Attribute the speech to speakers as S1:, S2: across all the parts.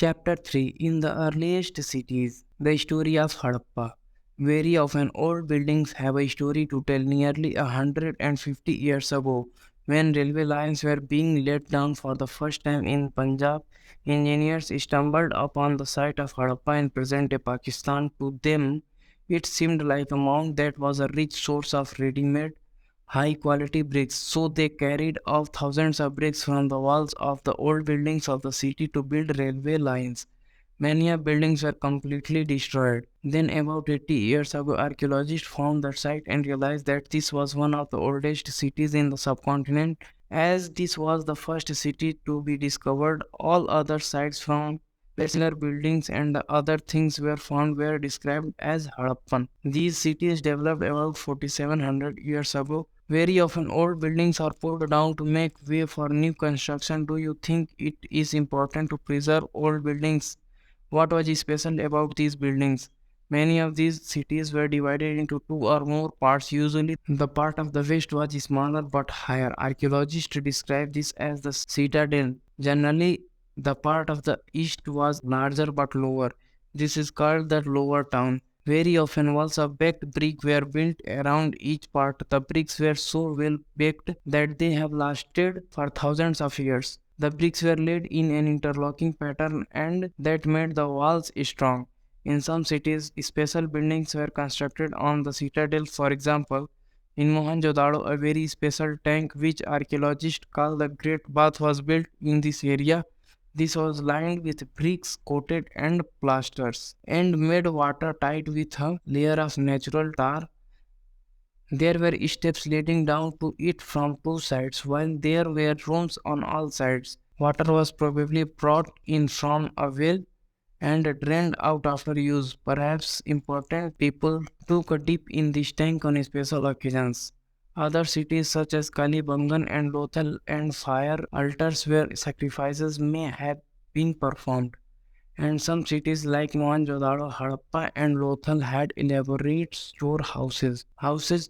S1: Chapter 3. In the earliest cities, the story of Harappa. Very often, old buildings have a story to tell. Nearly 150 years ago, when railway lines were being laid down for the first time in Punjab, engineers stumbled upon the site of Harappa in present-day Pakistan. To them, it seemed like a mound that was a rich source of ready-made, high-quality bricks. So they carried off thousands of bricks from the walls of the old buildings of the city to build railway lines. Many of buildings were completely destroyed. Then, about 80 years ago, archaeologists found the site and realized that this was one of the oldest cities in the subcontinent. As this was the first city to be discovered, all other sites from similar buildings and the other things were described as Harappan. These cities developed about 4700 years ago. Very often, old buildings are pulled down to make way for new construction. Do you think it is important to preserve old buildings? What was special about these buildings? Many of these cities were divided into two or more parts. Usually, the part of the west was smaller but higher. Archaeologists describe this as the citadel. Generally, the part of the east was larger but lower. This is called the lower town. Very often, walls of baked brick were built around each part. The bricks were so well baked that they have lasted for thousands of years. The bricks were laid in an interlocking pattern and that made the walls strong. In some cities, special buildings were constructed on the citadel. For example, in Mohenjo-daro, a very special tank which archaeologists call the Great Bath was built in this area. This was lined with bricks coated and plasters and made watertight with a layer of natural tar. There were steps leading down to it from two sides, while there were rooms on all sides. Water was probably brought in from a well and drained out after use. Perhaps important people took a dip in this tank on special occasions. Other cities such as Kalibangan and Lothal and fire altars where sacrifices may have been performed. And some cities like Mohenjo-daro, Harappa, and Lothal had elaborate storehouses,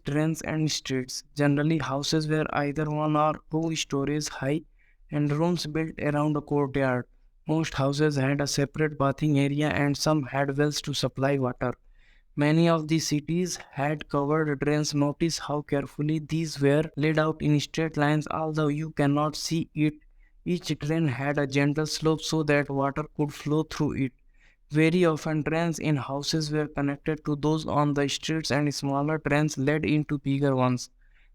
S1: drains, and streets. Generally, houses were either one or two stories high, and rooms built around a courtyard. Most houses had a separate bathing area, and some had wells to supply water. Many of the cities had covered drains. Notice how carefully these were laid out in straight lines, although you cannot see it. Each drain had a gentle slope so that water could flow through it. Very often, drains in houses were connected to those on the streets, and smaller drains led into bigger ones.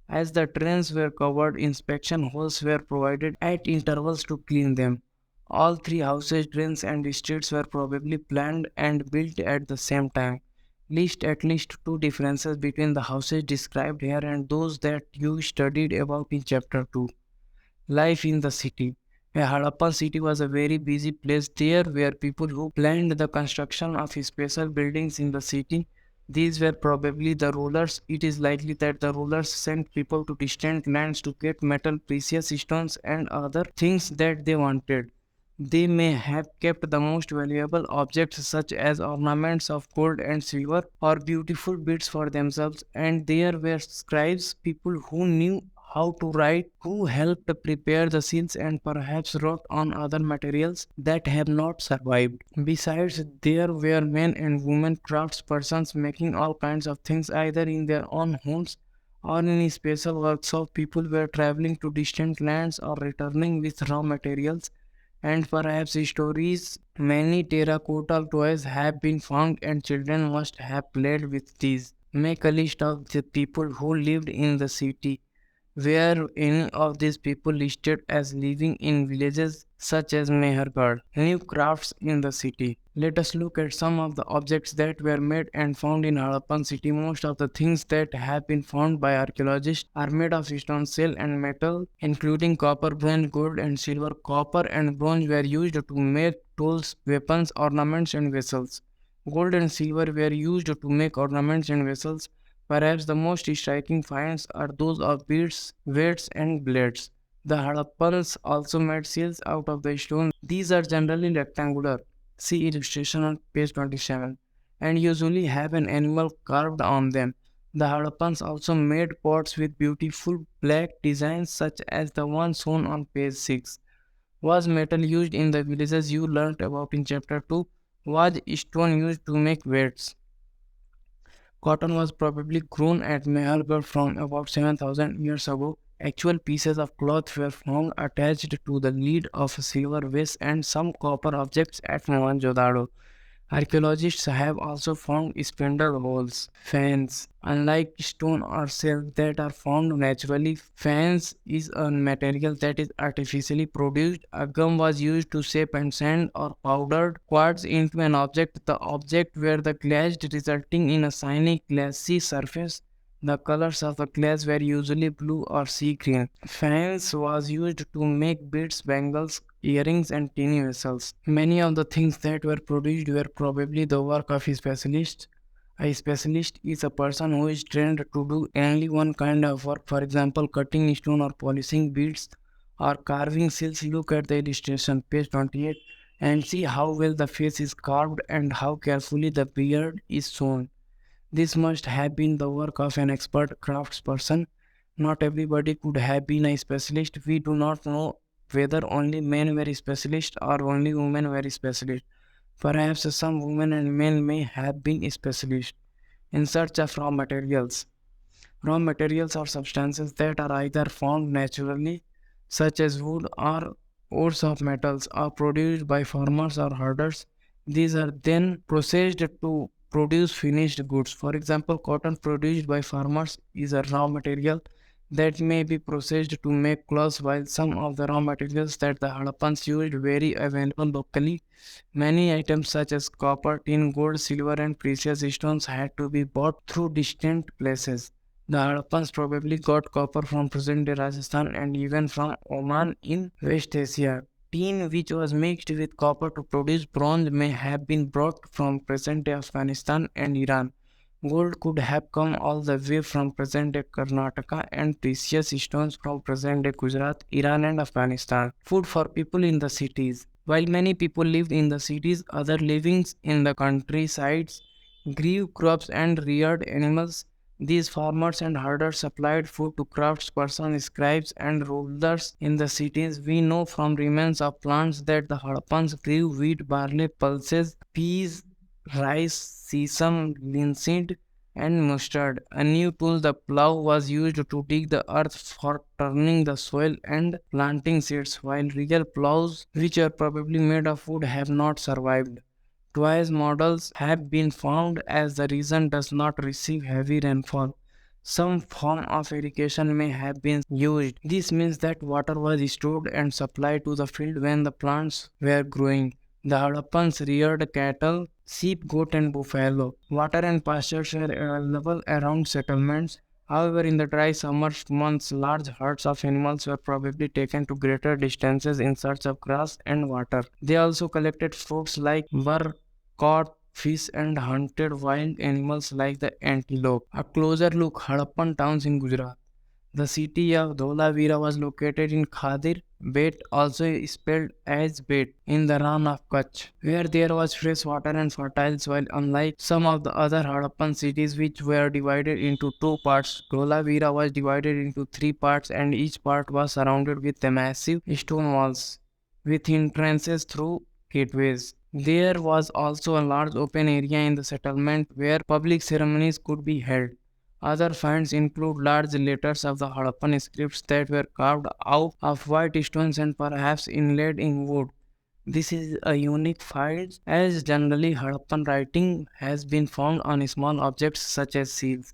S1: As the drains were covered, inspection holes were provided at intervals to clean them. All three houses, drains, and streets were probably planned and built at the same time. List at least two differences between the houses described here and those that you studied about in chapter 2. Life in the city. A Harappan city was a very busy place. There were people who planned the construction of special buildings in the city. These were probably the rulers. It is likely that the rulers sent people to distant lands to get metal, precious stones, and other things that they wanted. They may have kept the most valuable objects such as ornaments of gold and silver or beautiful beads for themselves, and there were scribes, people who knew how to write, who helped prepare the seals and perhaps wrote on other materials that have not survived. Besides, there were men and women craftspersons making all kinds of things either in their own homes or in special workshops. People were traveling to distant lands or returning with raw materials and perhaps stories. Many terracotta toys have been found, and children must have played with these. Make a list of the people who lived in the city. Were any of these people listed as living in villages such as Mehergarh? New crafts in the city. Let us look at some of the objects that were made and found in Harappan city. Most of the things that have been found by archaeologists are made of stone, shell, and metal, including copper, bronze, gold, and silver. Copper and bronze were used to make tools, weapons, ornaments, and vessels. Gold and silver were used to make ornaments and vessels. Perhaps the most striking finds are those of beads, weights, and blades. The Harappans also made seals out of the stone. These are generally rectangular. See illustration on page 27, and usually have an animal carved on them. The Harappans also made pots with beautiful black designs such as the one shown on page 6. Was metal used in the villages you learnt about in chapter 2? Was stone used to make beds? Cotton was probably grown at Mehalgarh from about 7,000 years ago. Actual pieces of cloth were found attached to the lid of a silver vase and some copper objects at Mohenjo-daro. Archaeologists have also found spindle wheels, fans. Unlike stone or silk that are found naturally, fans is a material that is artificially produced. A gum was used to shape and sand or powdered quartz into an object. The object were the glazed, resulting in a shiny, glassy surface. The colors of the glass were usually blue or sea green. Fans was used to make beads, bangles, earrings, and tiny vessels. Many of the things that were produced were probably the work of a specialist. A specialist is a person who is trained to do only one kind of work, for example, cutting stone or polishing beads or carving seals. Look at the illustration, page 28, and see how well the face is carved and how carefully the beard is sewn. This must have been the work of an expert craftsperson. Not everybody could have been a specialist. We do not know whether only men were specialists or only women were specialists. Perhaps some women and men may have been specialists in search of raw materials. Raw materials are substances that are either found naturally, such as wood or ores of metals, or produced by farmers or herders. These are then processed to produce finished goods. For example, cotton produced by farmers is a raw material that may be processed to make clothes, while some of the raw materials that the Harappans used were available locally. Many items such as copper, tin, gold, silver, and precious stones had to be bought through distant places. The Harappans probably got copper from present-day Rajasthan and even from Oman in West Asia. Tin, which was mixed with copper to produce bronze, may have been brought from present-day Afghanistan and Iran. Gold could have come all the way from present-day Karnataka and precious stones from present-day Gujarat, Iran and Afghanistan. Food for people in the cities. While many people lived in the cities, other living in the countrysides grew crops and reared animals. These farmers and herders supplied food to craftspersons, scribes, and rulers in the cities. We know from remains of plants that the Harappans grew wheat, barley, pulses, peas, rice, sesame, linseed, and mustard. A new tool, the plough, was used to dig the earth for turning the soil and planting seeds, while real ploughs, which are probably made of wood, have not survived. Twice models have been found as the region does not receive heavy rainfall. Some form of irrigation may have been used. This means that water was stored and supplied to the field when the plants were growing. The Harappans reared cattle, sheep, goat, and buffalo. Water and pastures were available around settlements. However, in the dry summer months, large herds of animals were probably taken to greater distances in search of grass and water. They also collected fruits like burr, caught fish, and hunted wild animals like the antelope. A closer look, Harappan towns in Gujarat. The city of Dholavira was located in Khadir Bet, also spelled as Bet, in the Rann of Kutch, where there was fresh water and fertile soil. Unlike some of the other Harappan cities, which were divided into two parts, Dholavira was divided into three parts, and each part was surrounded with the massive stone walls, with entrances through gateways. There was also a large open area in the settlement where public ceremonies could be held. Other finds include large letters of the Harappan scripts that were carved out of white stones and perhaps inlaid in wood. This is a unique find, as generally Harappan writing has been found on small objects such as seals.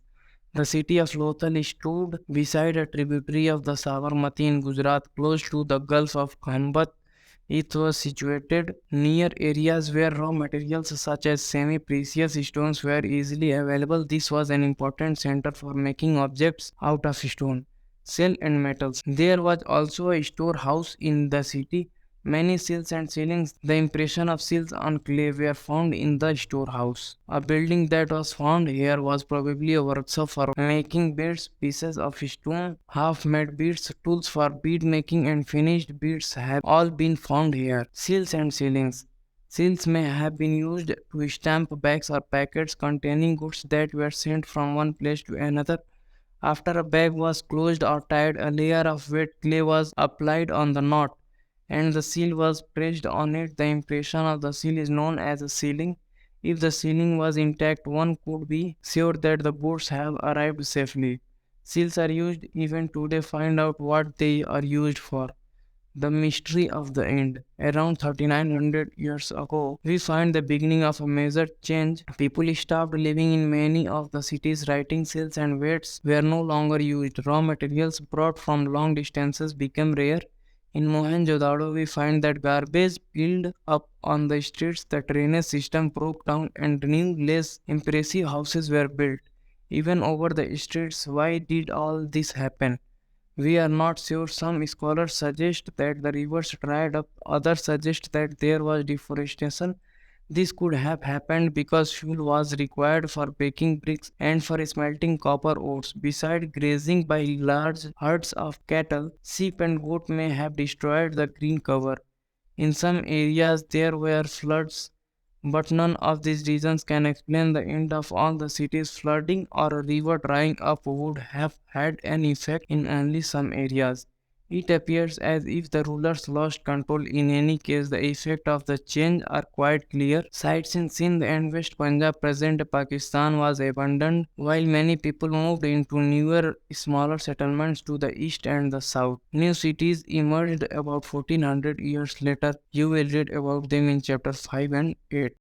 S1: The city of Lothal stood beside a tributary of the Sabarmati in Gujarat, close to the Gulf of Khambat. It was situated near areas where raw materials such as semi-precious stones were easily available. This was an important center for making objects out of stone, shell, and metals. There was also a storehouse in the city. Many seals and ceilings, the impression of seals on clay, were found in the storehouse. A building that was found here was probably a workshop for making beads, pieces of stone, half-made beads, tools for bead making, and finished beads have all been found here. Seals and ceilings. Seals may have been used to stamp bags or packets containing goods that were sent from one place to another. After a bag was closed or tied, a layer of wet clay was applied on the knot. and the seal was pressed on it. The impression of the seal is known as a sealing. If the sealing was intact, one could be sure that the boats have arrived safely. Seals are used even today. Find out what they are used for. The mystery of the end. Around 3900 years ago, we find the beginning of a major change. People stopped living in many of the cities. Writing seals and weights were no longer used. Raw materials brought from long distances became rare. In Mohenjo-daro, we find that garbage piled up on the streets, the drainage system broke down, and new, less impressive houses were built. Even over the streets, why did all this happen? We are not sure. Some scholars suggest that the rivers dried up, others suggest that there was deforestation. This could have happened because fuel was required for baking bricks and for smelting copper ores. Besides grazing by large herds of cattle, sheep and goat may have destroyed the green cover. In some areas there were floods, but none of these reasons can explain the end of all the cities. Flooding or a river drying up would have had an effect in only some areas. It appears as if the rulers lost control. In any case, the effect of the change are quite clear. Sites in Sindh and West Punjab, present Pakistan, was abandoned, while many people moved into newer, smaller settlements to the east and the south. New cities emerged about 1400 years later. You will read about them in chapter 5 and 8.